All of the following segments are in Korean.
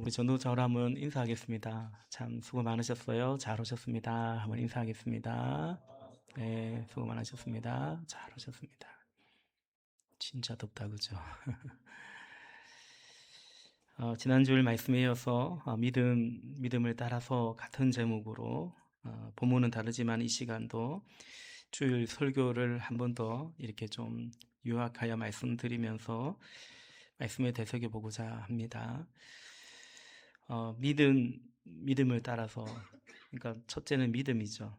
우리 전도자로 한번 인사하겠습니다. 참 수고 많으셨어요. 잘 오셨습니다. 한번 인사하겠습니다. 네, 수고 많으셨습니다. 잘 오셨습니다. 진짜 덥다, 그죠? 지난주일 말씀에 이어서 믿음을 따라서 같은 제목으로 본문은 다르지만 이 시간도 주일 설교를 한 번 더 이렇게 좀 요약하여 말씀드리면서 말씀에 되새겨보고자 합니다. 믿음을 따라서, 그러니까 첫째는 믿음이죠.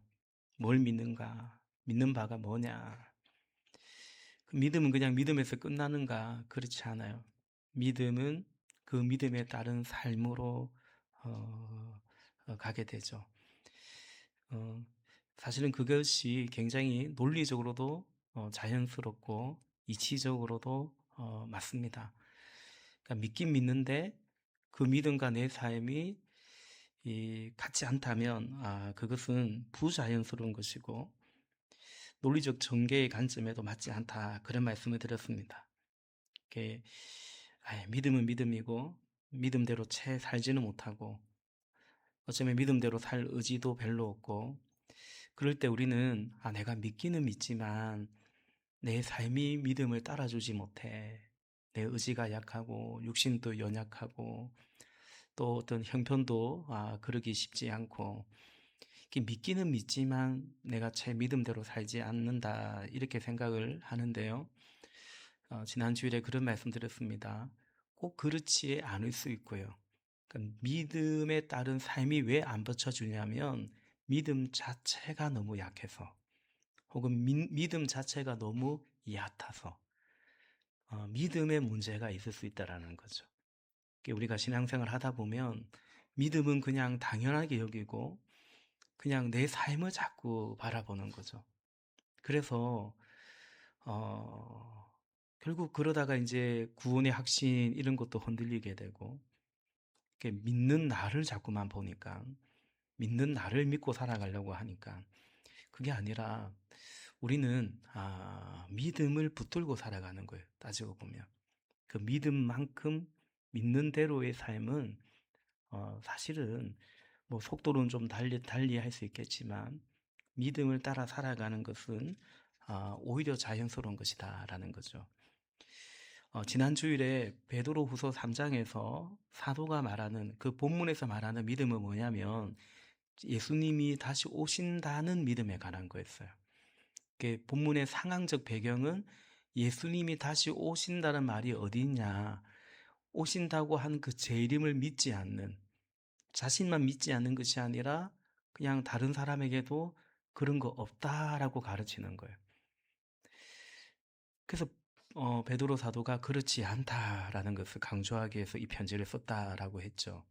뭘 믿는가? 믿는 바가 뭐냐? 그 믿음은 그냥 믿음에서 끝나는가? 그렇지 않아요. 믿음은 그 믿음에 따른 삶으로 가게 되죠. 어, 사실은 그것이 굉장히 논리적으로도 자연스럽고 이치적으로도 맞습니다. 그러니까 믿긴 믿는데 그 믿음과 내 삶이 같지 않다면 그것은 부자연스러운 것이고 논리적 전개의 관점에도 맞지 않다, 그런 말씀을 드렸습니다. 믿음은 믿음이고 믿음대로 채 살지는 못하고 어쩌면 믿음대로 살 의지도 별로 없고, 그럴 때 우리는 내가 믿기는 믿지만 내 삶이 믿음을 따라주지 못해. 내 의지가 약하고 육신도 연약하고 또 어떤 형편도 그러기 쉽지 않고, 믿기는 믿지만 내가 제 믿음대로 살지 않는다, 이렇게 생각을 하는데요. 지난 주일에 그런 말씀 드렸습니다. 꼭 그렇지 않을 수 있고요. 그러니까 믿음에 따른 삶이 왜 안 받쳐주냐면 믿음 자체가 너무 약해서, 혹은 믿음 자체가 너무 얕아서 믿음에 문제가 있을 수 있다는 거죠. 우리가 신앙생활 하다 보면 믿음은 그냥 당연하게 여기고 그냥 내 삶을 자꾸 바라보는 거죠. 그래서 결국 그러다가 이제 구원의 확신 이런 것도 흔들리게 되고, 믿는 나를 자꾸만 보니까, 믿는 나를 믿고 살아가려고 하니까, 그게 아니라 우리는 믿음을 붙들고 살아가는 거예요. 따지고 보면 그 믿음만큼 믿는 대로의 삶은 사실은 뭐 속도는 좀 달리 할 수 있겠지만 믿음을 따라 살아가는 것은 오히려 자연스러운 것이다라는 거죠. 지난 주일에 베드로후서 3장에서 사도가 말하는 그 본문에서 말하는 믿음은 뭐냐면 예수님이 다시 오신다는 믿음에 관한 거였어요. 본문의 상황적 배경은 예수님이 다시 오신다는 말이 어디 있냐, 오신다고 한 그 재림을 믿지 않는, 자신만 믿지 않는 것이 아니라 그냥 다른 사람에게도 그런 거 없다라고 가르치는 거예요. 그래서 베드로 사도가 그렇지 않다라는 것을 강조하기 위해서 이 편지를 썼다라고 했죠.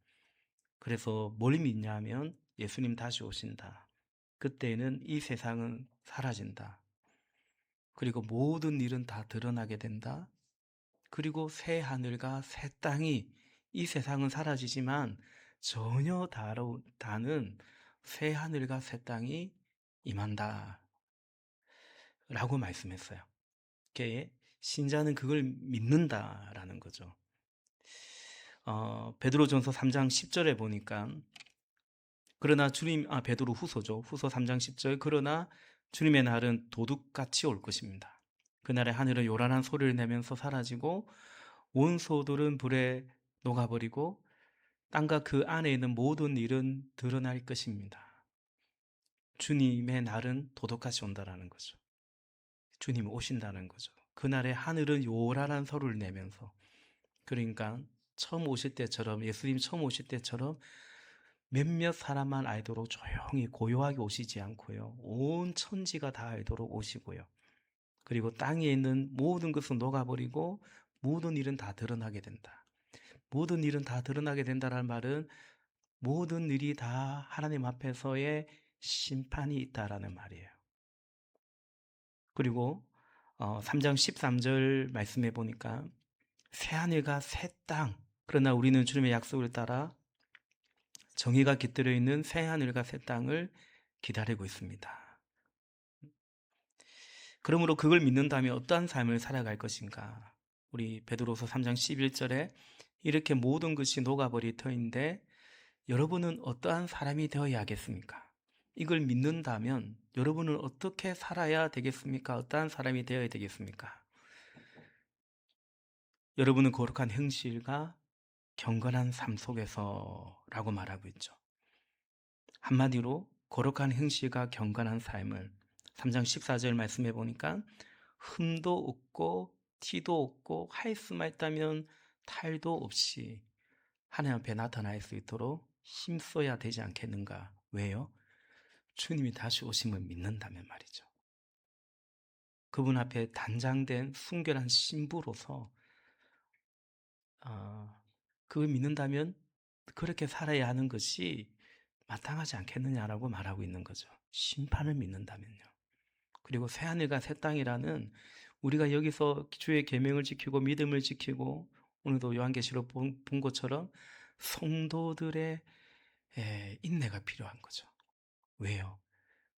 그래서 뭘 믿냐면 예수님 다시 오신다. 그때는 이 세상은 사라진다. 그리고 모든 일은 다 드러나게 된다. 그리고 새 하늘과 새 땅이, 이 세상은 사라지지만 전혀 다른 새 하늘과 새 땅이 임한다 라고 말씀했어요. 신자는 그걸 믿는다라는 거죠. 베드로전서 3장 10절에 보니까 그러나 베드로 후서죠. 후서 3장 10절, 그러나 주님의 날은 도둑같이 올 것입니다. 그날에 하늘은 요란한 소리를 내면서 사라지고 온 소들은 불에 녹아버리고 땅과 그 안에 있는 모든 일은 드러날 것입니다. 주님의 날은 도둑같이 온다라는 거죠. 주님이 오신다는 거죠. 그날에 하늘은 요란한 소리를 내면서, 그러니까 처음 오실 때처럼, 예수님 처음 오실 때처럼 몇몇 사람만 알도록 조용히 고요하게 오시지 않고요, 온 천지가 다 알도록 오시고요, 그리고 땅에 있는 모든 것은 녹아버리고 모든 일은 다 드러나게 된다. 모든 일은 다 드러나게 된다는 말은 모든 일이 다 하나님 앞에서의 심판이 있다라는 말이에요. 그리고 3장 13절 말씀해 보니까 새 하늘과 새 땅, 그러나 우리는 주님의 약속을 따라 정의가 깃들어 있는 새 하늘과 새 땅을 기다리고 있습니다. 그러므로 그걸 믿는다면 어떠한 삶을 살아갈 것인가? 우리 베드로서 3장 11절에 이렇게 모든 것이 녹아버릴 터인데 여러분은 어떠한 사람이 되어야겠습니까? 이걸 믿는다면 여러분은 어떻게 살아야 되겠습니까? 어떠한 사람이 되어야 되겠습니까? 여러분은 거룩한 행실과 경건한 삶 속에서 라고 말하고 있죠. 한마디로 거룩한 행실과 경건한 삶을 3장 14절 말씀해 보니까 흠도 없고 티도 없고 할 수만 있다면 탈도 없이 하나님 앞에 나타날 수 있도록 힘써야 되지 않겠는가? 왜요? 주님이 다시 오심을 믿는다면 말이죠. 그분 앞에 단장된 순결한 신부로서 그걸 믿는다면 그렇게 살아야 하는 것이 마땅하지 않겠느냐라고 말하고 있는 거죠. 심판을 믿는다면요. 그리고 새하늘과 새 땅이라는 우리가 여기서 주의 계명을 지키고 믿음을 지키고 오늘도 요한계시록 본 것처럼 성도들의 인내가 필요한 거죠. 왜요?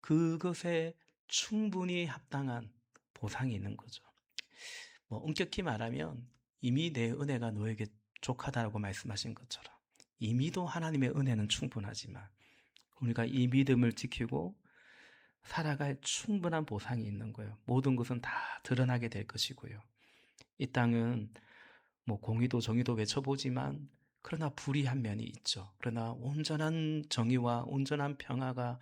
그것에 충분히 합당한 보상이 있는 거죠. 엄격히 말하면 이미 내 은혜가 너에게 족하다라고 말씀하신 것처럼 이미도 하나님의 은혜는 충분하지만 우리가 이 믿음을 지키고 살아갈 충분한 보상이 있는 거예요. 모든 것은 다 드러나게 될 것이고요. 이 땅은 공의도 정의도 외쳐보지만 그러나 불의한 면이 있죠. 그러나 온전한 정의와 온전한 평화가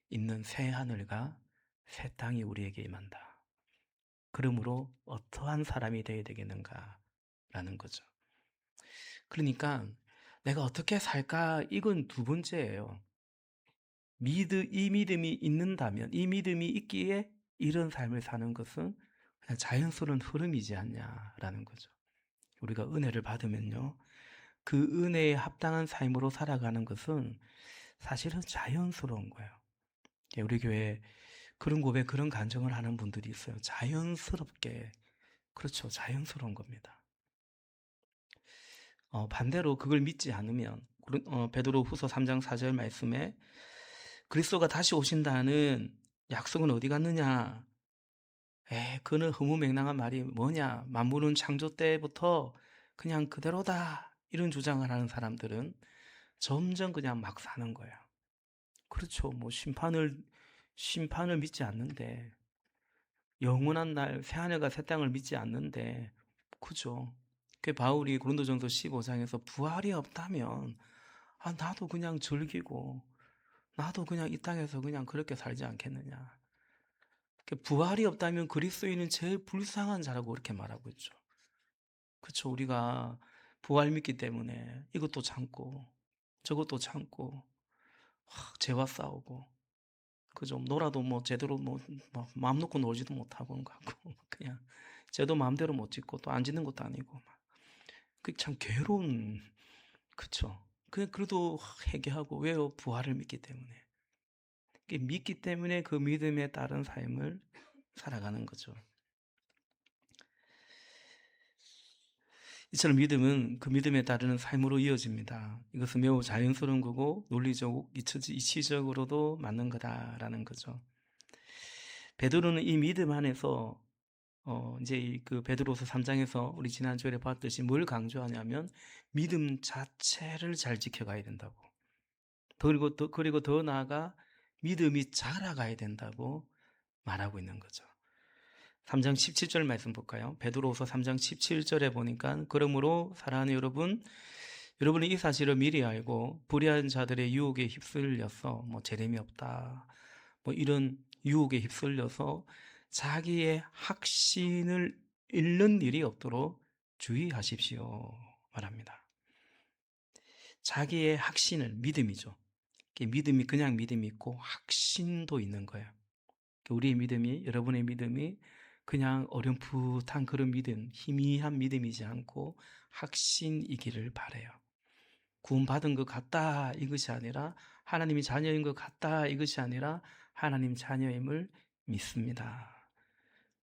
있는 새 하늘과 새 땅이 우리에게 임한다. 그러므로 어떠한 사람이 되어야 되겠는가라는 거죠. 그러니까 내가 어떻게 살까? 이건 두 번째예요. 이 믿음이 있는다면, 이 믿음이 있기에 이런 삶을 사는 것은 그냥 자연스러운 흐름이지 않냐라는 거죠. 우리가 은혜를 받으면요, 그 은혜에 합당한 삶으로 살아가는 것은 사실은 자연스러운 거예요. 우리 교회에 그런 고백, 그런 간증을 하는 분들이 있어요. 자연스럽게. 그렇죠. 자연스러운 겁니다. 반대로 그걸 믿지 않으면 베드로 후서 3장 4절 말씀에 그리스도가 다시 오신다는 약속은 어디 갔느냐? 그는 허무맹랑한 말이 뭐냐? 만물은 창조 때부터 그냥 그대로다. 이런 주장을 하는 사람들은 점점 그냥 막 사는 거예요. 그렇죠. 심판을 믿지 않는데, 영원한 날, 새하늘과 새 땅을 믿지 않는데, 그죠. 그 바울이 고린도전서 15장에서 부활이 없다면, 나도 그냥 즐기고, 나도 그냥 이 땅에서 그냥 그렇게 살지 않겠느냐. 부활이 없다면 그리스도인은 제일 불쌍한 자라고 그렇게 말하고 있죠. 그쵸. 우리가 부활 믿기 때문에 이것도 참고, 저것도 참고, 죄와 싸우고, 그죠. 놀아도 제대로 마음 놓고 놀지도 못하고, 그냥, 죄도 마음대로 못 짓고, 또 안 짓는 것도 아니고, 참 괴로운, 그쵸. 그래도 회개하고, 왜요? 부활을 믿기 때문에. 믿기 때문에 그 믿음에 따른 삶을 살아가는 거죠. 이처럼 믿음은 그 믿음에 따르는 삶으로 이어집니다. 이것은 매우 자연스러운 거고 논리적, 이치적으로도 맞는 거다라는 거죠. 베드로는 이 믿음 안에서 이제 그 베드로서 3장에서 우리 지난주에 봤듯이 뭘 강조하냐면 믿음 자체를 잘 지켜가야 된다고. 그리고 더 나아가 믿음이 자라가야 된다고 말하고 있는 거죠. 3장 17절 말씀 볼까요? 베드로후서 3장 17절에 보니까 그러므로 사랑하는 여러분이 이 사실을 미리 알고 불의한 자들의 유혹에 휩쓸려서 재림이 없다. 이런 유혹에 휩쓸려서 자기의 확신을 잃는 일이 없도록 주의하십시오. 말합니다. 자기의 확신을 믿음이죠. 믿음이 그냥 믿음이 있고 확신도 있는 거예요. 우리의 믿음이 여러분의 믿음이 그냥 어렴풋한 그런 믿음, 희미한 믿음이지 않고 확신이기를 바라요. 구원받은 것 같다 이것이 아니라 하나님이 자녀인 것 같다 이것이 아니라 하나님 자녀임을 믿습니다.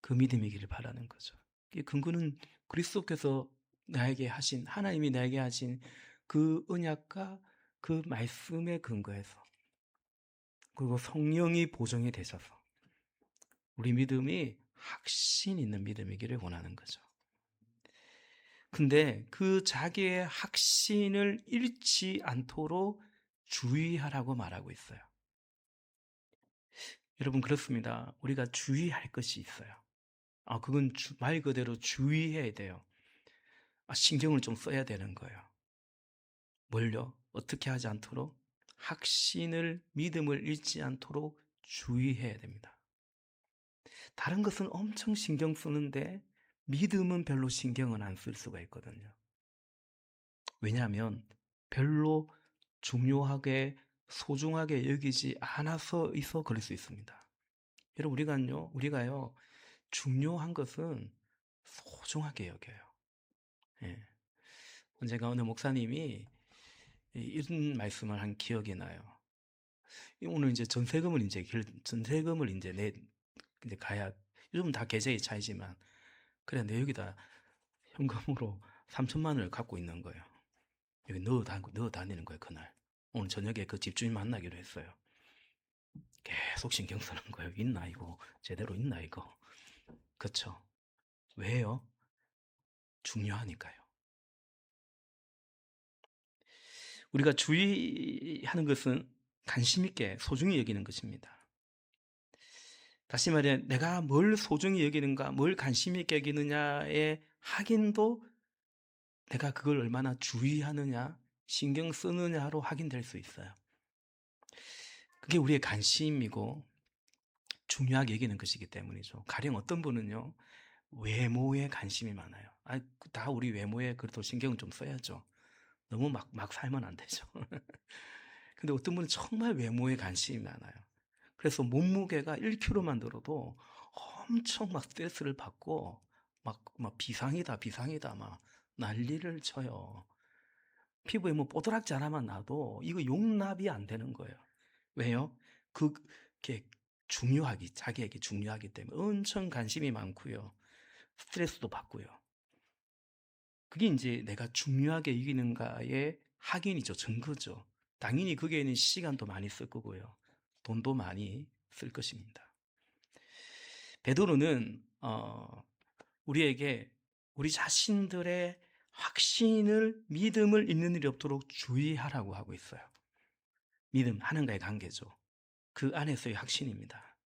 그 믿음이기를 바라는 거죠. 이 근거는 그리스도께서 나에게 하신 하나님이 나에게 하신 그 언약과 그 말씀에 근거해서 그리고 성령이 보정이 되셔서 우리 믿음이 확신 있는 믿음이기를 원하는 거죠. 근데 그 자기의 확신을 잃지 않도록 주의하라고 말하고 있어요. 여러분, 그렇습니다. 우리가 주의할 것이 있어요. 그건 말 그대로 주의해야 돼요. 신경을 좀 써야 되는 거예요. 뭘요? 어떻게 하지 않도록? 확신을, 믿음을 잃지 않도록 주의해야 됩니다. 다른 것은 엄청 신경 쓰는데 믿음은 별로 신경은 안 쓸 수가 있거든요. 왜냐하면 별로 중요하게 소중하게 여기지 않아서 그럴 수 있습니다. 여러분, 우리가요 중요한 것은 소중하게 여겨요. 예. 언젠가 어느 목사님이 이런 말씀을 한 기억이 나요. 오늘 이제 전세금을 이제 가야, 요즘 다 계좌의 차이지만, 그래, 내 여기다 현금으로 3천만 원을 갖고 있는 거예요. 여기 넣어 다니는 거예요, 그날. 오늘 저녁에 그 집주인 만나기로 했어요. 계속 신경 쓰는 거예요. 있나, 이거? 제대로 있나, 이거? 그쵸? 왜요? 중요하니까요. 우리가 주의하는 것은 관심 있게 소중히 여기는 것입니다. 다시 말해, 내가 뭘 소중히 여기는가, 뭘 관심 있게 여기느냐의 확인도 내가 그걸 얼마나 주의하느냐, 신경 쓰느냐로 확인될 수 있어요. 그게 우리의 관심이고 중요하게 여기는 것이기 때문이죠. 가령 어떤 분은요, 외모에 관심이 많아요. 다 우리 외모에 그래도 신경을 좀 써야죠. 너무 막 살면 안 되죠. 근데 어떤 분은 정말 외모에 관심이 많아요. 그래서 몸무게가 1kg만 들어도 엄청 막 스트레스를 받고 막 비상이다 막 난리를 쳐요. 피부에 뭐 뽀드락지 하나만 나도 이거 용납이 안 되는 거예요. 왜요? 그게 자기에게 중요하기 때문에 엄청 관심이 많고요. 스트레스도 받고요. 그게 이제 내가 중요하게 여기는가의 확인이죠. 증거죠. 당연히 거기에는 시간도 많이 쓸 거고요. 돈도 많이 쓸 것입니다. 베드로는 우리에게 우리 자신들의 확신을, 믿음을 잃는 일이 없도록 주의하라고 하고 있어요. 믿음, 하나님과의 관계죠. 그 안에서의 확신입니다.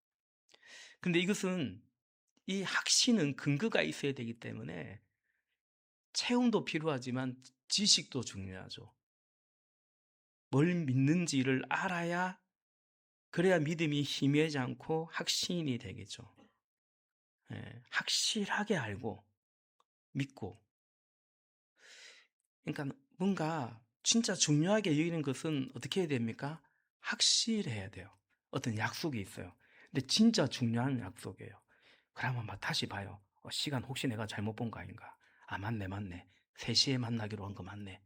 근데 이 확신은 근거가 있어야 되기 때문에 체험도 필요하지만 지식도 중요하죠. 뭘 믿는지를 알아야, 그래야 믿음이 희미하지 않고 확신이 되겠죠. 예, 확실하게 알고 믿고, 그러니까 뭔가 진짜 중요하게 여기는 것은 어떻게 해야 됩니까? 확실해야 돼요. 어떤 약속이 있어요. 근데 진짜 중요한 약속이에요. 그러면 막 다시 봐요. 시간 혹시 내가 잘못 본 거 아닌가? 맞네. 3시에 만나기로 한 거 맞네.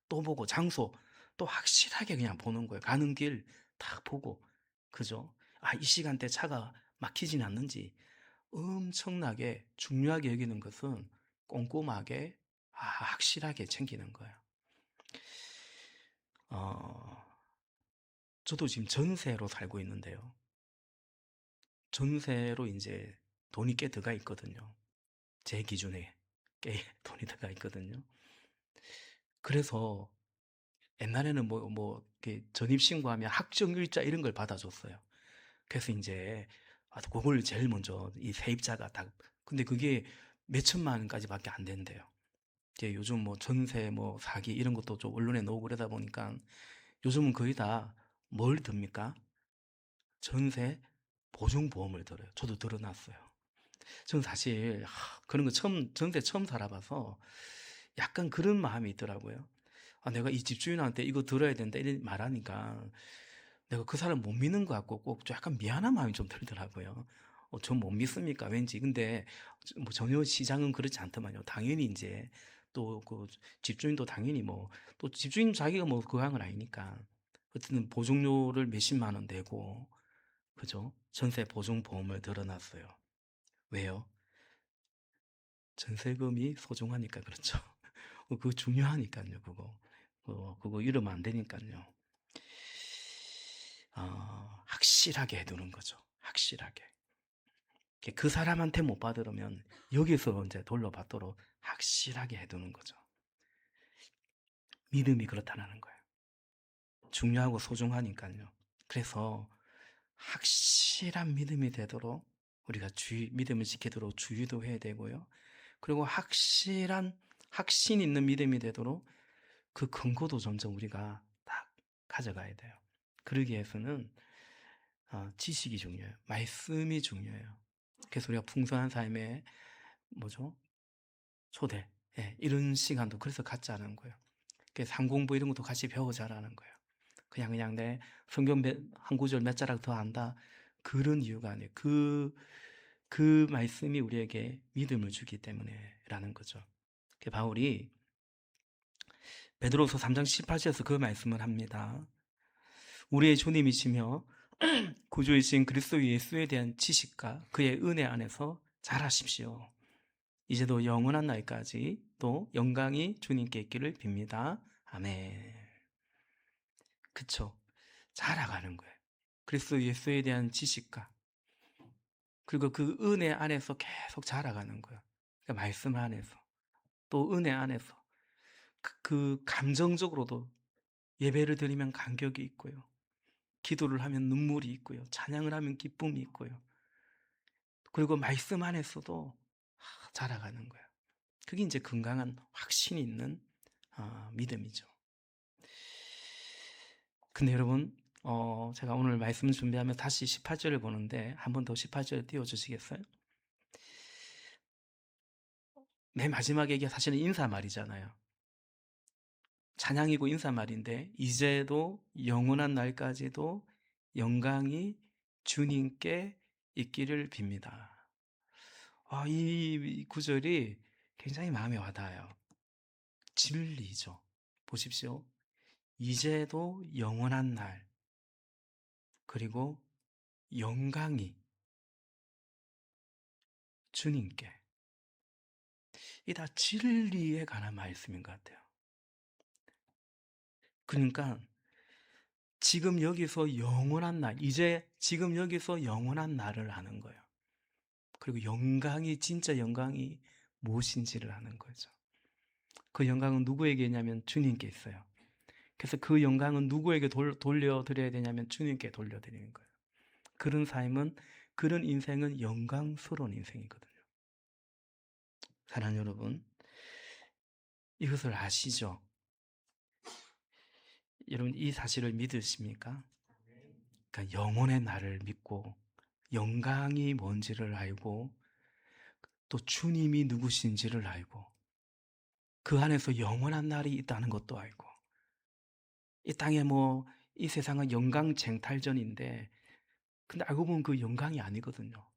또 보고 장소 또 확실하게 그냥 보는 거예요. 가는 길 딱 보고. 그죠? 이 시간대 차가 막히진 않는지 엄청나게 중요하게 여기는 것은 꼼꼼하게 확실하게 챙기는 거예요. 어, 저도 지금 전세로 살고 있는데요. 전세로 이제 돈이 꽤 들어가 있거든요. 제 기준에 꽤 돈이 들어가 있거든요. 그래서 옛날에는 이렇게 전입신고하면 학정일자 이런 걸 받아줬어요. 그래서 이제 그걸 제일 먼저 이 세입자가 근데 그게 몇 천만 원까지밖에 안 된대요. 이제 요즘 뭐 전세 사기 이런 것도 좀 언론에 나오고 그러다 보니까 요즘은 거의 다 뭘 듭니까? 전세 보증보험을 들어요. 저도 들어놨어요. 저는 사실 그런 거 전세 처음 살아봐서 약간 그런 마음이 있더라고요. 내가 이 집주인한테 이거 들어야 된다 이런 말하니까 내가 그 사람 못 믿는 것 같고 꼭 좀 약간 미안한 마음이 좀 들더라고요. 전 못 믿습니까? 왠지. 근데 뭐 전혀 시장은 그렇지 않더만요. 당연히 이제 또 그 집주인도 당연히 또 집주인 자기가 그거 한 건 아니니까 어쨌든 보증료를 몇십만 원 내고, 그죠? 전세 보증보험을 들어놨어요. 왜요? 전세금이 소중하니까 그렇죠. 그거 중요하니까요, 그거. 그거 잃으면 안 되니까요. 확실하게 해두는 거죠. 확실하게. 그 사람한테 못 받으면 여기서 이제 돌려받도록 확실하게 해두는 거죠. 믿음이 그렇다는 거예요. 중요하고 소중하니까요. 그래서 확실한 믿음이 되도록 우리가 믿음을 지키도록 주의도 해야 되고요. 그리고 확신 있는 믿음이 되도록 그 근거도 점점 우리가 딱 가져가야 돼요. 그러기 위해서는 지식이 중요해요. 말씀이 중요해요. 그래서 우리가 풍성한 삶의 초대, 이런 시간도 그래서 갖자는 거예요. 삶 공부 이런 것도 같이 배우자라는 거예요. 그냥 내 성경 한 구절 몇 자락 더 안다, 그런 이유가 아니에요. 그 말씀이 우리에게 믿음을 주기 때문에라는 거죠. 바울이 베드로서 3장 18절에서 그 말씀을 합니다. 우리의 주님이시며 구주이신 그리스도 예수에 대한 지식과 그의 은혜 안에서 자라십시오. 이제도 영원한 날까지 또 영광이 주님께 있기를 빕니다. 아멘. 그쵸? 자라가는 거예요. 그리스도 예수에 대한 지식과 그리고 그 은혜 안에서 계속 자라가는 거예요. 그러니까 말씀 안에서 또 은혜 안에서 그 감정적으로도 예배를 드리면 감격이 있고요. 기도를 하면 눈물이 있고요. 찬양을 하면 기쁨이 있고요. 그리고 말씀 안에서도 자라가는 거예요. 그게 이제 건강한 확신이 있는 믿음이죠. 근데 여러분, 제가 오늘 말씀 준비하면 다시 18절을 보는데 한 번 더 18절 띄워주시겠어요? 맨 마지막에 이게 사실은 인사말이잖아요. 찬양이고 인사말인데 이제도 영원한 날까지도 영광이 주님께 있기를 빕니다. 이 구절이 굉장히 마음에 와닿아요. 진리죠. 보십시오. 이제도 영원한 날, 그리고 영광이 주님께. 이 다 진리에 관한 말씀인 것 같아요. 그러니까 지금 여기서 영원한 날, 지금 여기서 영원한 날을 아는 거예요. 그리고 진짜 영광이 무엇인지를 아는 거죠. 그 영광은 누구에게 있냐면 주님께 있어요. 그래서 그 영광은 누구에게 돌려드려야 되냐면 주님께 돌려드리는 거예요. 그런 인생은 영광스러운 인생이거든요. 사랑하는 여러분, 이것을 아시죠? 여러분, 이 사실을 믿으십니까? 그러니까 영혼의 나를 믿고 영광이 뭔지를 알고 또 주님이 누구신지를 알고 그 안에서 영원한 날이 있다는 것도 알고 이 땅에 이 세상은 영광 쟁탈전인데 근데 알고 보면 그 영광이 아니거든요.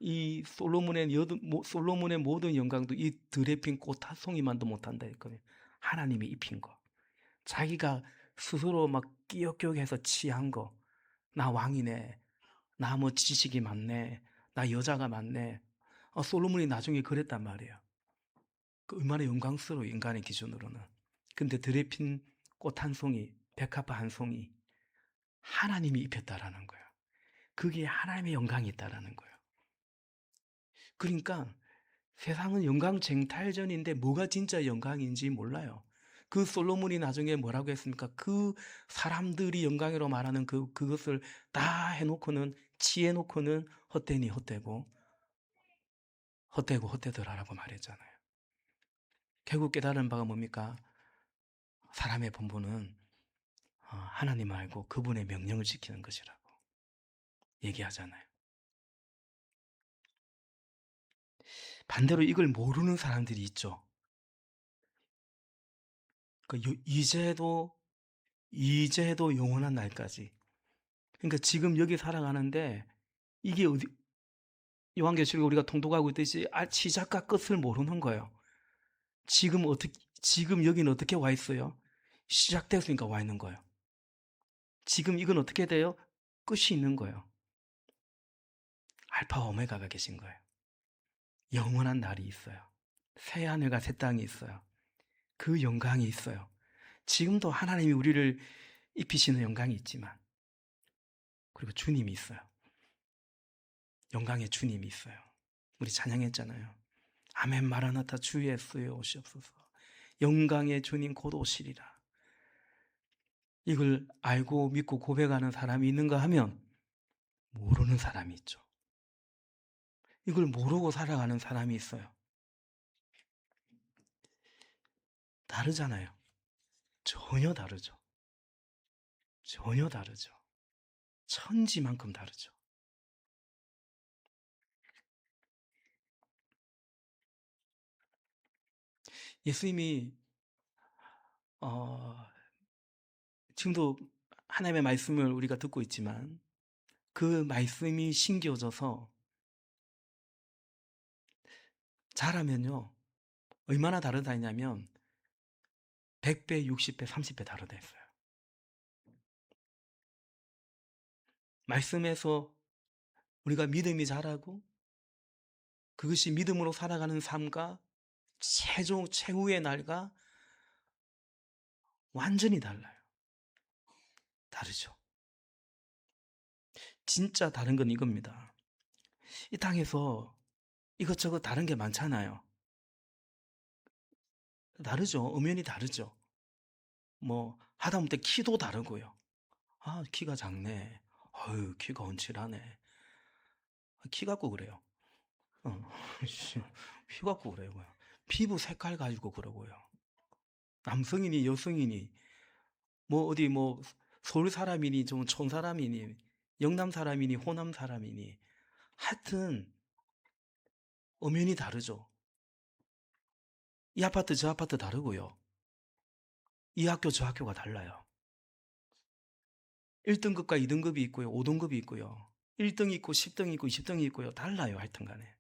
이 솔로몬의 모든 영광도 이 들에 핀 꽃 한 송이만도 못한다 했거든요. 하나님이 입힌 거. 자기가 스스로 막 끼역끼역해서 취한 거. 나 왕이네. 나 지식이 많네. 나 여자가 많네. 솔로몬이 나중에 그랬단 말이에요. 얼마나 영광스러워, 인간의 기준으로는. 근데 들에 핀 꽃 한 송이, 백합화 한 송이, 하나님이 입혔다라는 거예요. 그게 하나님의 영광이 있다라는 거예요. 그러니까 세상은 영광 쟁탈전인데 뭐가 진짜 영광인지 몰라요. 그 솔로몬이 나중에 뭐라고 했습니까? 그 사람들이 영광이라고 말하는 그것을 다 해놓고는, 취해놓고는 헛되니 헛되고, 헛되고 헛되더라라고 말했잖아요. 결국 깨달은 바가 뭡니까? 사람의 본분은 하나님 알고 그분의 명령을 지키는 것이라고 얘기하잖아요. 반대로 이걸 모르는 사람들이 있죠. 이제도 영원한 날까지. 그러니까 지금 여기 살아가는데 이게 요한계시록 우리가 통독하고 있듯이 시작과 끝을 모르는 거예요. 지금 여기는 어떻게 와 있어요? 시작됐으니까 와 있는 거예요. 지금 이건 어떻게 돼요? 끝이 있는 거예요. 알파와 오메가가 계신 거예요. 영원한 날이 있어요. 새 하늘과 새 땅이 있어요. 그 영광이 있어요. 지금도 하나님이 우리를 입히시는 영광이 있지만, 그리고 주님이 있어요. 영광의 주님이 있어요. 우리 찬양했잖아요. 아멘 마라나타 주 예수여 오시옵소서. 영광의 주님 곧 오시리라. 이걸 알고 믿고 고백하는 사람이 있는가 하면 모르는 사람이 있죠. 이걸 모르고 살아가는 사람이 있어요. 다르잖아요. 전혀 다르죠. 전혀 다르죠. 천지만큼 다르죠. 예수님이 지금도 하나님의 말씀을 우리가 듣고 있지만 그 말씀이 신겨져서 잘하면요 얼마나 다르다 했냐면 100배, 60배, 30배 다르다 했어요. 말씀에서 우리가 믿음이 자라고 그것이 믿음으로 살아가는 삶과 최후의 날과 완전히 달라요. 다르죠. 진짜 다른 건 이겁니다. 이 땅에서 이것저것 다른 게 많잖아요. 다르죠. 엄연히 다르죠. 뭐 하다못해 키도 다르고요. 아, 키가 작네. 어휴, 키가 언칠하네. 키 갖고 그래요. 키 갖고 그래요. 피부 색깔 가지고 그러고요. 남성이니 여성이니 뭐 어디 뭐 서울 사람이니 좀 촌 사람이니 영남 사람이니 호남 사람이니 하여튼 엄연히 다르죠. 이 아파트 저 아파트 다르고요. 이 학교 저 학교가 달라요. 1등급과 2등급이 있고요. 5등급이 있고요. 1등 있고 10등 있고 20등이 있고요. 달라요. 하여튼 간에.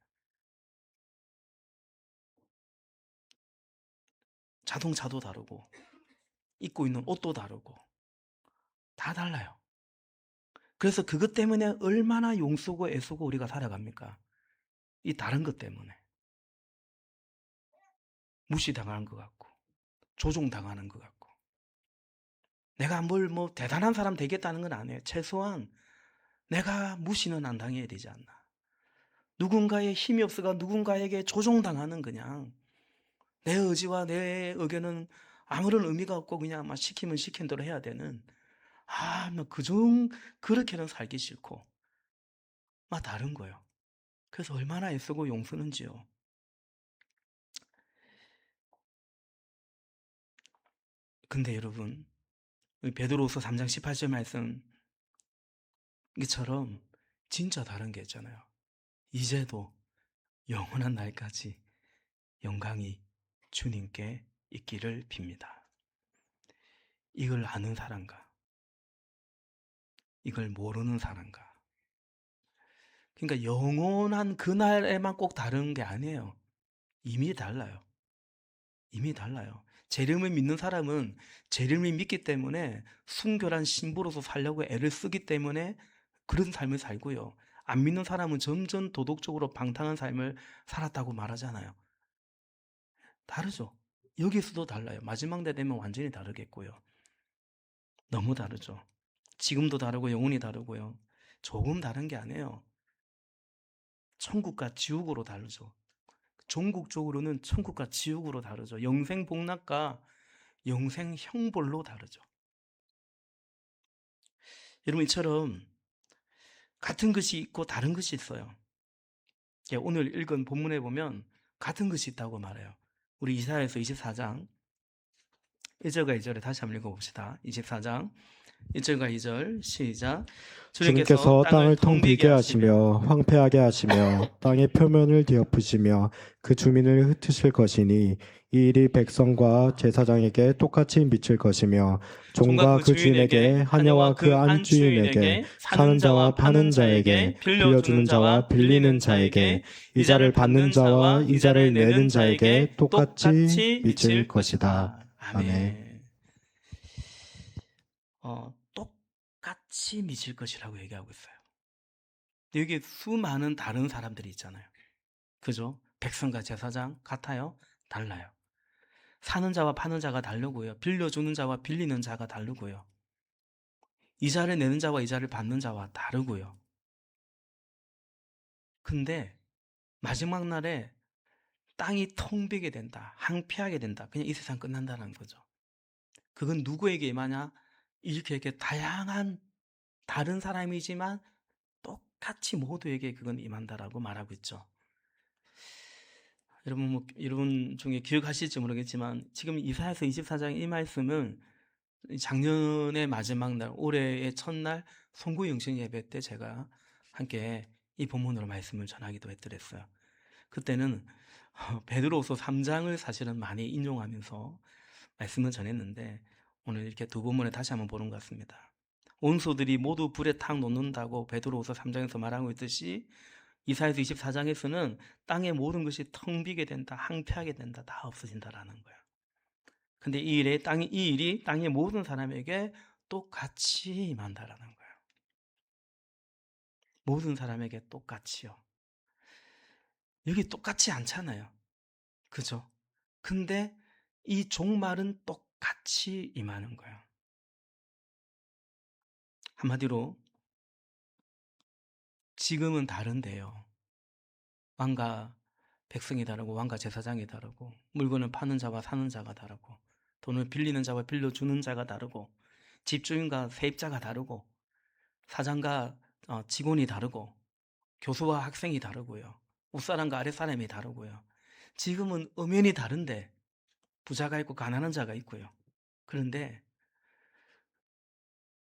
자동차도 다르고 입고 있는 옷도 다르고 다 달라요. 그래서 그것 때문에 얼마나 용쓰고 애쓰고 우리가 살아갑니까? 이 다른 것 때문에. 무시당하는 것 같고 조종당하는 것 같고 내가 뭘 뭐 대단한 사람 되겠다는 건 아니에요. 최소한 내가 무시는 안 당해야 되지 않나. 누군가의 힘이 없어가 누군가에게 조종당하는 그냥 내 의지와 내 의견은 아무런 의미가 없고 그냥 막 시키면 시킨 대로 해야 되는 막 그렇게는 살기 싫고 막 다른 거예요. 그래서 얼마나 애쓰고 용쓰는지요. 근데 여러분 베드로후서 3장 18절 말씀 이처럼 진짜 다른 게 있잖아요. 이제도 영원한 날까지 영광이 주님께 있기를 빕니다. 이걸 아는 사람과 이걸 모르는 사람과 그러니까 영원한 그날에만 꼭 다른 게 아니에요. 이미 달라요. 이미 달라요. 재림을 믿는 사람은 재림을 믿기 때문에 순결한 신부로서 살려고 애를 쓰기 때문에 그런 삶을 살고요. 안 믿는 사람은 점점 도덕적으로 방탕한 삶을 살았다고 말하잖아요. 다르죠. 여기서도 달라요. 마지막 때 되면 완전히 다르겠고요. 너무 다르죠. 지금도 다르고 영혼이 다르고요. 조금 다른 게 아니에요. 천국과 지옥으로 다르죠. 종국적으로는 천국과 지옥으로 다르죠. 영생복락과 영생형벌로 다르죠. 여러분 이처럼 같은 것이 있고 다른 것이 있어요. 오늘 읽은 본문에 보면 같은 것이 있다고 말해요. 우리 이사야서 24장 1절과 2절에 다시 한번 읽어봅시다. 24장 1절과 2절 시작. 주님께서 땅을 텅 비게 하시며 황폐하게 하시며 땅의 표면을 뒤엎으시며 그 주민을 흩으실 것이니 이 일이 백성과 제사장에게 똑같이 미칠 것이며 종과 그 주인에게 하녀와 그 안주인에게 사는 자와 파는 자에게 빌려주는 자와 빌리는 자에게 이자를 받는 자와 이자를 내는 자에게 똑같이 미칠 것이다. 아멘. 똑같이 미칠 것이라고 얘기하고 있어요. 여기 수많은 다른 사람들이 있잖아요. 그죠? 백성과 제사장 같아요? 달라요. 사는 자와 파는 자가 다르고요. 빌려주는 자와 빌리는 자가 다르고요. 이자를 내는 자와 이자를 받는 자와 다르고요. 근데 마지막 날에 땅이 텅 비게 된다. 황폐하게 된다. 그냥 이 세상 끝난다는 거죠. 그건 누구에게 임하냐? 이렇게 다양한 다른 사람이지만 똑같이 모두에게 그건 임한다라고 말하고 있죠. 여러분 중에 기억하실지 모르겠지만 지금 이사야서 24장 이 말씀은 작년의 마지막 날, 올해의 첫날 송구 영신 예배 때 제가 함께 이 본문으로 말씀을 전하기도 했더랬어요. 그때는 베드로후서 3장을 사실은 많이 인용하면서 말씀을 전했는데 오늘 이렇게 두 본문에 다시 한번 보는 것 같습니다. 원소들이 모두 불에 탁 놓는다고 베드로후서 3장에서 말하고 있듯이 이사야서 24장에서는 땅의 모든 것이 텅 비게 된다, 황폐하게 된다, 다 없어진다라는 거예요. 근데 이 일이 땅의 모든 사람에게 똑같이 임한다라는 거예요. 모든 사람에게 똑같이요. 여기 똑같지 않잖아요. 그죠? 근데 이 종말은 똑같이 임하는 거예요. 한마디로 지금은 다른데요. 왕과 백성이 다르고 왕과 제사장이 다르고 물건을 파는 자와 사는 자가 다르고 돈을 빌리는 자와 빌려주는 자가 다르고 집주인과 세입자가 다르고 사장과 직원이 다르고 교수와 학생이 다르고요. 윗사람과 아랫사람이 다르고요. 지금은 엄연히 다른데 부자가 있고 가난한 자가 있고요. 그런데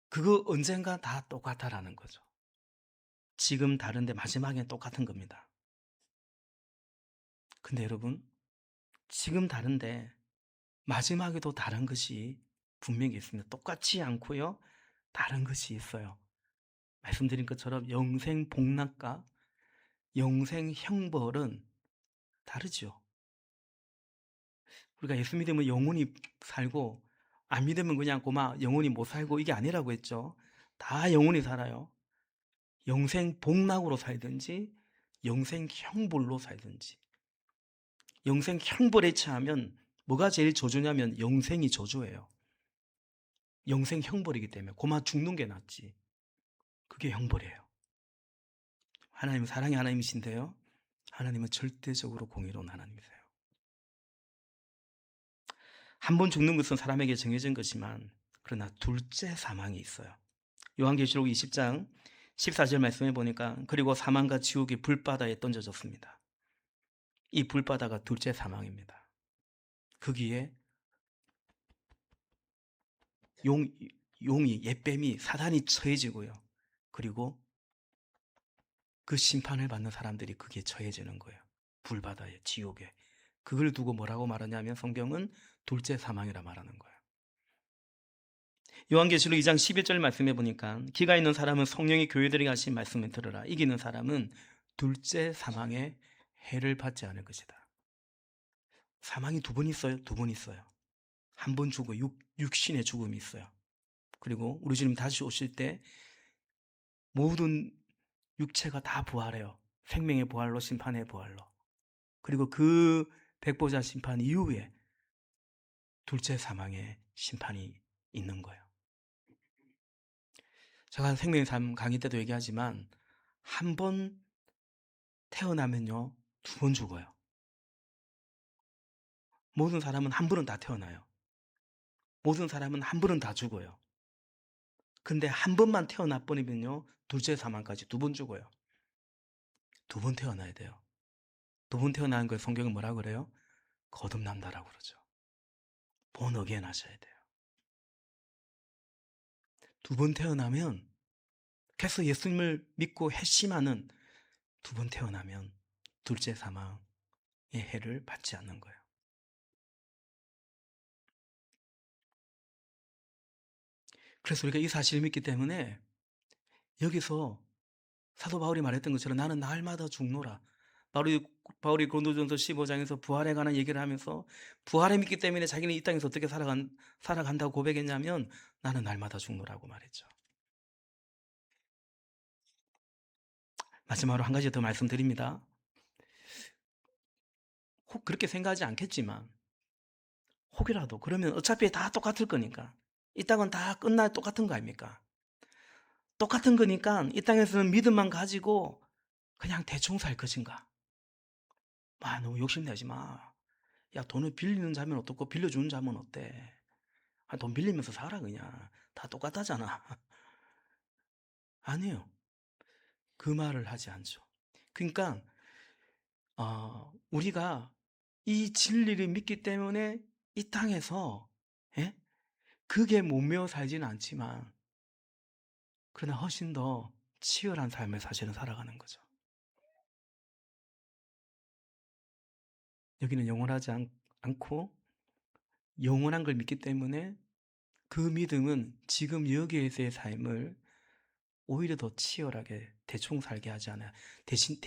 그거 언젠가 다 똑같다라는 거죠. 지금 다른데 마지막엔 똑같은 겁니다. 근데 여러분, 지금 다른데 마지막에도 다른 것이 분명히 있습니다. 똑같지 않고요. 다른 것이 있어요. 말씀드린 것처럼 영생 복락과 영생 형벌은 다르죠. 우리가 예수 믿으면 영원히 살고 안 믿으면 그냥 고마 영원히 못 살고 이게 아니라고 했죠. 다 영원히 살아요. 영생 복락으로 살든지 영생 형벌로 살든지. 영생 형벌에 처하면 뭐가 제일 저주냐면 영생이 저주예요. 영생 형벌이기 때문에 고마 죽는 게 낫지. 그게 형벌이에요. 하나님은 사랑의 하나님이신데요. 하나님은 절대적으로 공의로운 하나님이세요. 한 번 죽는 것은 사람에게 정해진 것이지만 그러나 둘째 사망이 있어요. 요한계시록 20장 14절 말씀해 보니까 그리고 사망과 지옥이 불바다에 던져졌습니다. 이 불바다가 둘째 사망입니다. 거기에 용이 옛뱀이 사단이 처해지고요. 그리고 그 심판을 받는 사람들이 거기에 처해지는 거예요. 불바다에, 지옥에. 그걸 두고 뭐라고 말하냐면 성경은 둘째 사망이라 말하는 거예요. 요한계시록 2장 11절 말씀해 보니까 기가 있는 사람은 성령이 교회들에게 하신 말씀을 들으라. 이기는 사람은 둘째 사망의 해를 받지 않을 것이다. 사망이 두 번 있어요? 두 번 있어요. 한 번 죽어 육신의 죽음이 있어요. 그리고 우리 주님 다시 오실 때 모든 육체가 다 부활해요. 생명의 부활로 심판의 부활로. 그리고 그 백보자 심판 이후에 둘째 사망의 심판이 있는 거예요. 제가 생명의 삶 강의 때도 얘기하지만 한 번 태어나면요 2번 죽어요. 모든 사람은 한 번은 다 태어나요. 모든 사람은 한 번은 다 죽어요. 근데 한 번만 태어나 버리면요 둘째 사망까지 2번 죽어요. 2번 태어나야 돼요. 2번 태어나는 걸 성경은 뭐라고 그래요? 거듭난다라고 그러죠. 본 어게인 하셔야 돼요. 2번 태어나면 계속 예수님을 믿고 회심하는 2번 태어나면 둘째 사망의 해를 받지 않는 거예요. 그래서 우리가 이 사실을 믿기 때문에 여기서 사도 바울이 말했던 것처럼 나는 날마다 죽노라. 바울이 고린도전서 15장에서 부활에 관한 얘기를 하면서 부활에 믿기 때문에 자기는 이 땅에서 어떻게 살아간다고 고백했냐면 나는 날마다 죽노라고 말했죠. 마지막으로 한 가지 더 말씀드립니다. 혹 그렇게 생각하지 않겠지만 혹이라도 그러면 어차피 다 똑같을 거니까 이 땅은 다 끝날 똑같은 거 아닙니까? 똑같은 거니까 이 땅에서는 믿음만 가지고 그냥 대충 살 것인가? 너무 욕심내지 마. 야, 돈을 빌리는 자면 어떻고 빌려주는 자면 어때? 돈 빌리면서 살아 그냥. 다 똑같다잖아. 아니에요. 그 말을 하지 않죠. 그러니까 우리가 이 진리를 믿기 때문에 이 땅에서 예? 그게 못 메어 살지는 않지만 그러나 훨씬 더 치열한 삶을 사실은 살아가는 거죠. 여기는 영원하지 않고 영원한 걸 믿기 때문에 그 믿음은 지금 여기에서의 삶을 오히려 더 치열하게 대충 살게 하지 않아요. 대신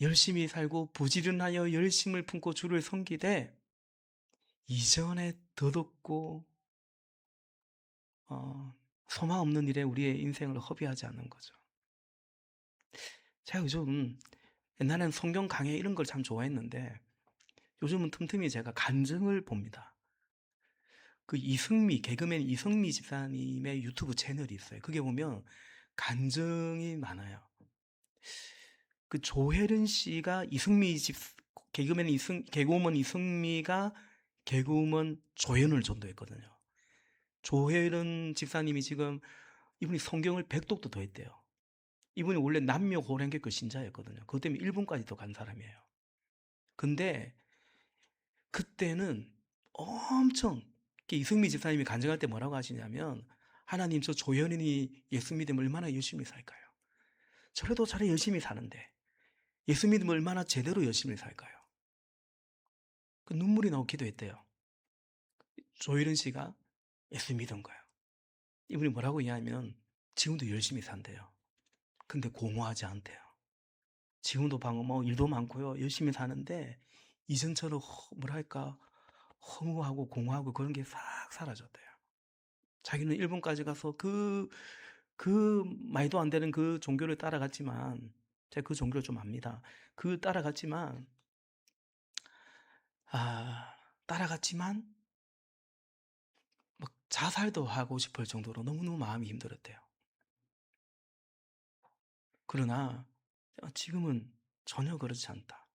열심히 살고 부지런하여 열심을 품고 주를 섬기되 이전에 덧없고 소망 없는 일에 우리의 인생을 허비하지 않는 거죠. 제가 요즘 옛날에는 성경 강의 이런 걸 참 좋아했는데 요즘은 틈틈이 제가 간증을 봅니다. 그 개그맨 이승미 집사님의 유튜브 채널이 있어요. 그게 보면 간증이 많아요. 그 조혜른 씨가 개그우먼 이승미가 개그우먼 조연을 전도했거든요. 조혜른 집사님이 지금 이분이 성경을 100독도 더 했대요. 이분이 원래 남녀 고랭교회 신자였거든요. 그것 때문에 일본까지도 간 사람이에요. 근데 그때는 엄청 이승미 집사님이 간증할 때 뭐라고 하시냐면 하나님 저 조현인이 예수 믿으면 얼마나 열심히 살까요? 저래도 저래 열심히 사는데 예수 믿으면 얼마나 제대로 열심히 살까요? 그 눈물이 나고 기도했대요. 조혜린 씨가 예수 믿은 거예요. 이분이 뭐라고 이야기하면 지금도 열심히 산대요. 근데 공허하지 않대요. 지금도 방금 일도 많고요. 열심히 사는데 이전처럼 뭐랄까 허무하고 공허하고 그런 게 싹 사라졌대요. 자기는 일본까지 가서 그 말도 안 되는 그 종교를 따라갔지만 제가 그 종교를 좀 압니다. 따라갔지만 따라갔지만 막 자살도 하고 싶을 정도로 너무너무 마음이 힘들었대요. 그러나 지금은 전혀 그렇지 않다.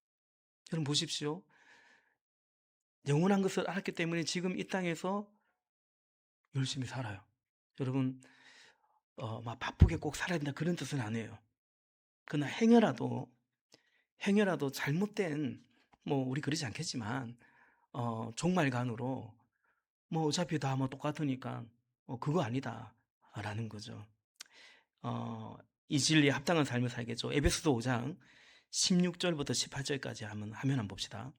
여러분 보십시오. 영원한 것을 알았기 때문에 지금 이 땅에서 열심히 살아요. 여러분 막 바쁘게 꼭 살아야 된다 그런 뜻은 아니에요. 그러나 행여라도 잘못된 우리 그러지 않겠지만 종말간으로 어차피 다 똑같으니까 그거 아니다라는 거죠. 이 진리에 합당한 삶을 살겠죠. 에베소서 5장 16절부터 18절까지 하면 봅시다.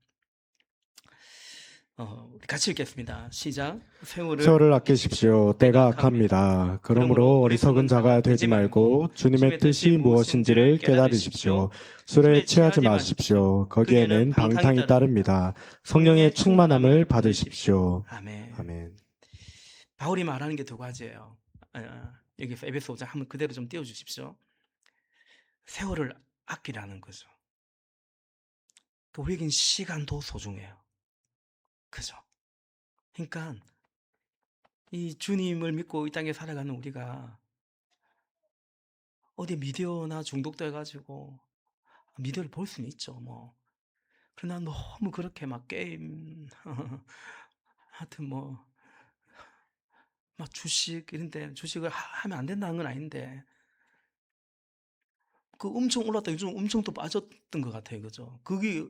우리 같이 읽겠습니다. 시작. 세월을 아끼십시오. 때가 악합니다. 그러므로 어리석은 자가 되지 말고 주님의 뜻이 무엇인지를 깨달으십시오. 술에 취하지 마십시오. 거기에는 방탕이 따릅니다. 성령의 충만함을 받으십시오. 아멘. 아멘. 바울이 말하는 게 두 가지예요. 여기 에베소 5장 한번 그대로 좀 띄워주십시오. 세월을 아끼라는 거죠. 우리에겐 시간도 소중해요. 그죠? 그러니까 이 주님을 믿고 이 땅에 살아가는 우리가 어디 미디어나 중독돼가지고 미디어를 볼 수는 있죠. 그러나 너무 그렇게 막 게임 하여튼 막 주식 이런데 주식을 하면 안 된다는 건 아닌데 그 엄청 올랐다 요즘 엄청 또 빠졌던 것 같아요. 그죠? 그게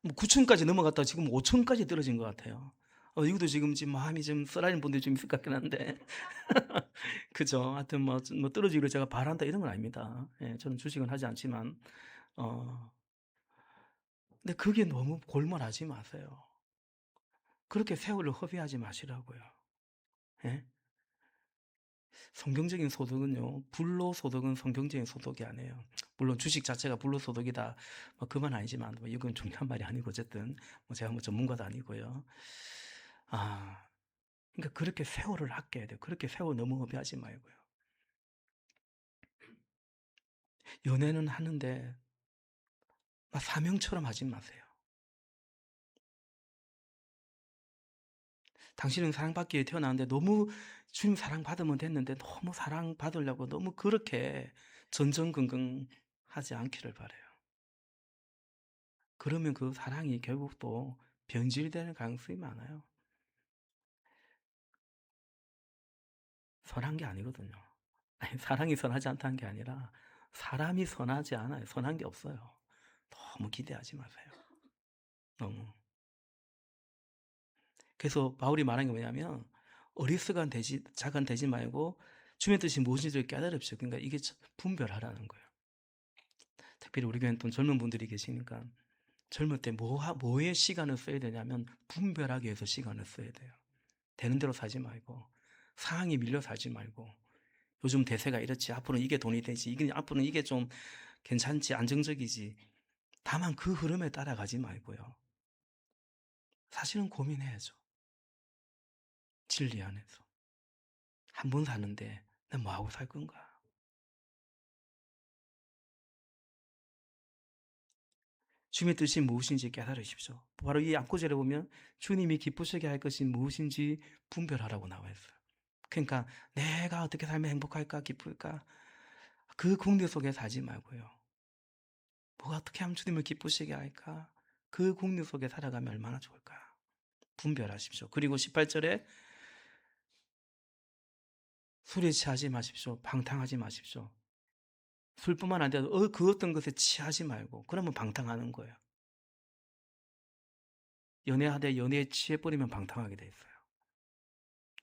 9천까지 넘어갔다가 지금 5천까지 떨어진 것 같아요. 이것도 지금 마음이 좀 쓰라린 분들이 좀 있을 것 같긴 한데 그죠? 하여튼 떨어지기를 제가 바란다 이런 건 아닙니다. 예, 저는 주식은 하지 않지만 근데 그게 너무 골몰하지 마세요. 그렇게 세월을 허비하지 마시라고요. 예? 성경적인 소득은요, 불로소득은 성경적인 소득이 아니에요. 물론 주식 자체가 불로소득이다, 그만 아니지만, 이건 중요한 말이 아니고, 어쨌든, 제가 전문가도 아니고요. 그러니까 그렇게 세월을 아껴야 돼요. 그렇게 세월 너무 허비하지 말고요. 연애는 하는데, 사명처럼 하지 마세요. 당신은 사랑받기에 태어났는데 너무 주님 사랑받으면 됐는데 너무 사랑받으려고 너무 그렇게 전전긍긍하지 않기를 바라요. 그러면 그 사랑이 결국 또 변질되는 가능성이 많아요. 선한 게 아니거든요. 아니, 사랑이 선하지 않다는 게 아니라 사람이 선하지 않아요. 선한 게 없어요. 너무 기대하지 마세요. 너무. 그래서 바울이 말한 게 뭐냐면 자간 되지 말고 주님의 뜻이 무엇인지를 깨달읍시오. 그러니까 이게 분별하라는 거예요. 특별히 우리 교회는 또 젊은 분들이 계시니까 젊을 때 뭐에 시간을 써야 되냐면 분별하기 위해서 시간을 써야 돼요. 되는 대로 살지 말고 상황에 밀려 살지 말고 요즘 대세가 이렇지 앞으로는 이게 돈이 되지 앞으로는 이게 좀 괜찮지 안정적이지 다만 그 흐름에 따라가지 말고요. 사실은 고민해야죠. 진리 안에서. 한 번 사는데 내가 뭐하고 살 건가? 주님의 뜻이 무엇인지 깨달으십시오. 바로 이 앞구절에 보면 주님이 기쁘시게 할 것이 무엇인지 분별하라고 나와 있어요. 그러니까 내가 어떻게 살면 행복할까 기쁠까 그 궁리 속에 살지 말고요. 뭐가 어떻게 하면 주님을 기쁘시게 할까? 그 궁리 속에 살아가면 얼마나 좋을까? 분별하십시오. 그리고 18절에 술에 취하지 마십시오. 방탕하지 마십시오. 술뿐만 아니라 그 어떤 것에 취하지 말고 그러면 방탕하는 거예요. 연애하되 연애에 취해버리면 방탕하게 돼 있어요.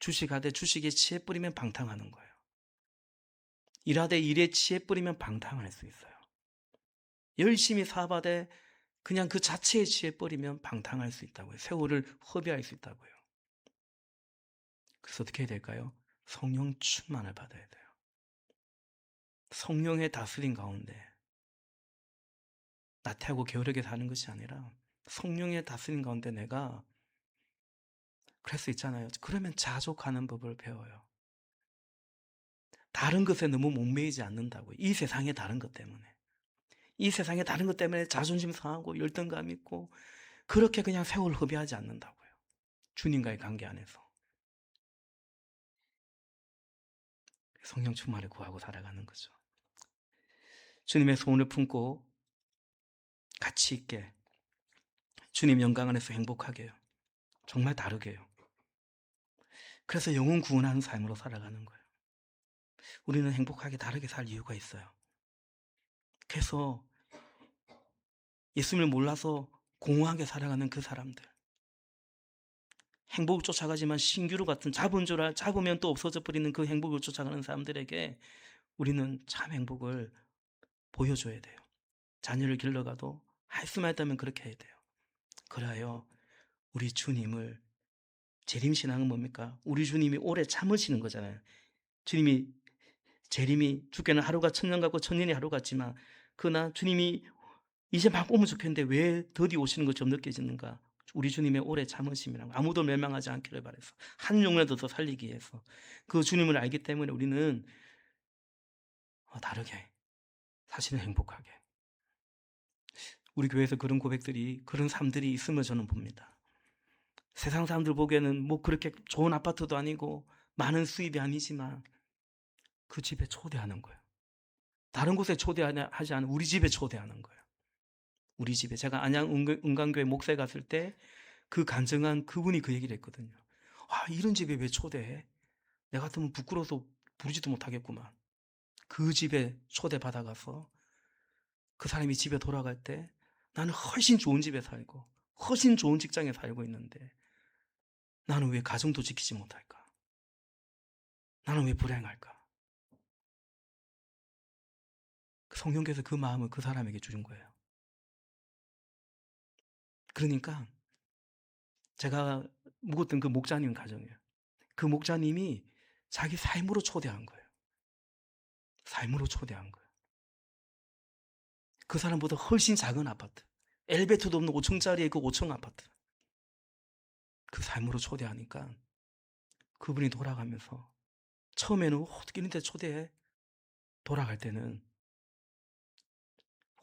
주식하되 주식에 취해버리면 방탕하는 거예요. 일하되 일에 취해버리면 방탕할 수 있어요. 열심히 사업하되 그냥 그 자체에 취해버리면 방탕할 수 있다고요. 세월을 허비할 수 있다고요. 그래서 어떻게 해야 될까요? 성령 충만을 받아야 돼요. 성령의 다스림 가운데 나태하고 게으르게 사는 것이 아니라 성령의 다스림 가운데 내가 그럴 수 있잖아요. 그러면 자족하는 법을 배워요. 다른 것에 너무 목매이지 않는다고요. 이 세상의 다른 것 때문에. 이 세상의 다른 것 때문에 자존심 상하고 열등감 있고 그렇게 그냥 세월 허비하지 않는다고요. 주님과의 관계 안에서. 성령 충만을 구하고 살아가는 거죠. 주님의 소원을 품고 가치 있게 주님 영광 안에서 행복하게요. 정말 다르게요. 그래서 영혼 구원하는 삶으로 살아가는 거예요. 우리는 행복하게 다르게 살 이유가 있어요. 그래서 예수님을 몰라서 공허하게 살아가는 그 사람들. 행복을 쫓아가지만 신기루 같은 잡으면 또 없어져 버리는 그 행복을 쫓아가는 사람들에게 우리는 참 행복을 보여줘야 돼요. 자녀를 길러가도 할 수만 있다면 그렇게 해야 돼요. 그래야 우리 주님을 재림신앙은 뭡니까? 우리 주님이 오래 참으시는 거잖아요. 주님이 재림이 주께는 하루가 천년 같고 천년이 하루 같지만 그러나 주님이 이제 막 오면 좋겠는데 왜 더디 오시는 것처럼 느껴지는가? 우리 주님의 오래 참으심이라고 아무도 멸망하지 않기를 바라서 한 영혼이라도 더 살리기 위해서 그 주님을 알기 때문에 우리는 다르게 사실은 행복하게 우리 교회에서 그런 고백들이 그런 삶들이 있음을 저는 봅니다. 세상 사람들 보기에는 뭐 그렇게 좋은 아파트도 아니고 많은 수입이 아니지만 그 집에 초대하는 거예요. 다른 곳에 초대하지 않은 우리 집에 초대하는 거예요. 우리 집에 제가 안양 은광교회 목사에 갔을 때 그 간증한 그분이 그 얘기를 했거든요. 이런 집에 왜 초대해? 내가 같으면 부끄러워서 부르지도 못하겠구만. 그 집에 초대받아가서 그 사람이 집에 돌아갈 때 나는 훨씬 좋은 집에 살고 훨씬 좋은 직장에 살고 있는데 나는 왜 가정도 지키지 못할까? 나는 왜 불행할까? 성령께서 그 마음을 그 사람에게 주신 거예요. 그러니까 제가 묵었던 그 목자님 가정이에요. 그 목자님이 자기 삶으로 초대한 거예요. 삶으로 초대한 거예요. 그 사람보다 훨씬 작은 아파트. 엘리베이터도 없는 5층짜리의 그 5층 아파트. 그 삶으로 초대하니까 그분이 돌아가면서 처음에는 어떻게 이런 데 초대해? 돌아갈 때는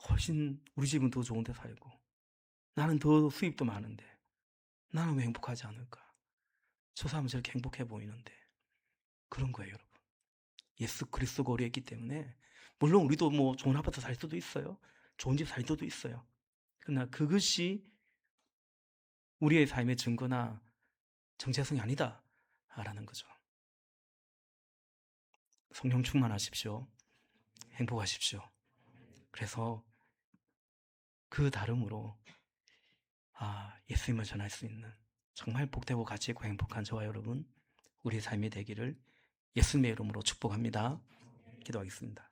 훨씬 우리 집은 더 좋은 데 살고 나는 더 수입도 많은데 나는 왜 행복하지 않을까? 저 사람은 저렇게 행복해 보이는데 그런 거예요, 여러분. 예수 그리스도가 우리에 있기 때문에 물론 우리도 뭐 좋은 아파트 살 수도 있어요. 좋은 집 살 수도 있어요. 그러나 그것이 우리의 삶의 증거나 정체성이 아니다라는 거죠. 성령 충만하십시오. 행복하십시오. 그래서 그 다름으로 예수님을 전할 수 있는 정말 복되고 가치 있고 행복한 저와 여러분, 우리의 삶이 되기를 예수님의 이름으로 축복합니다. 기도하겠습니다.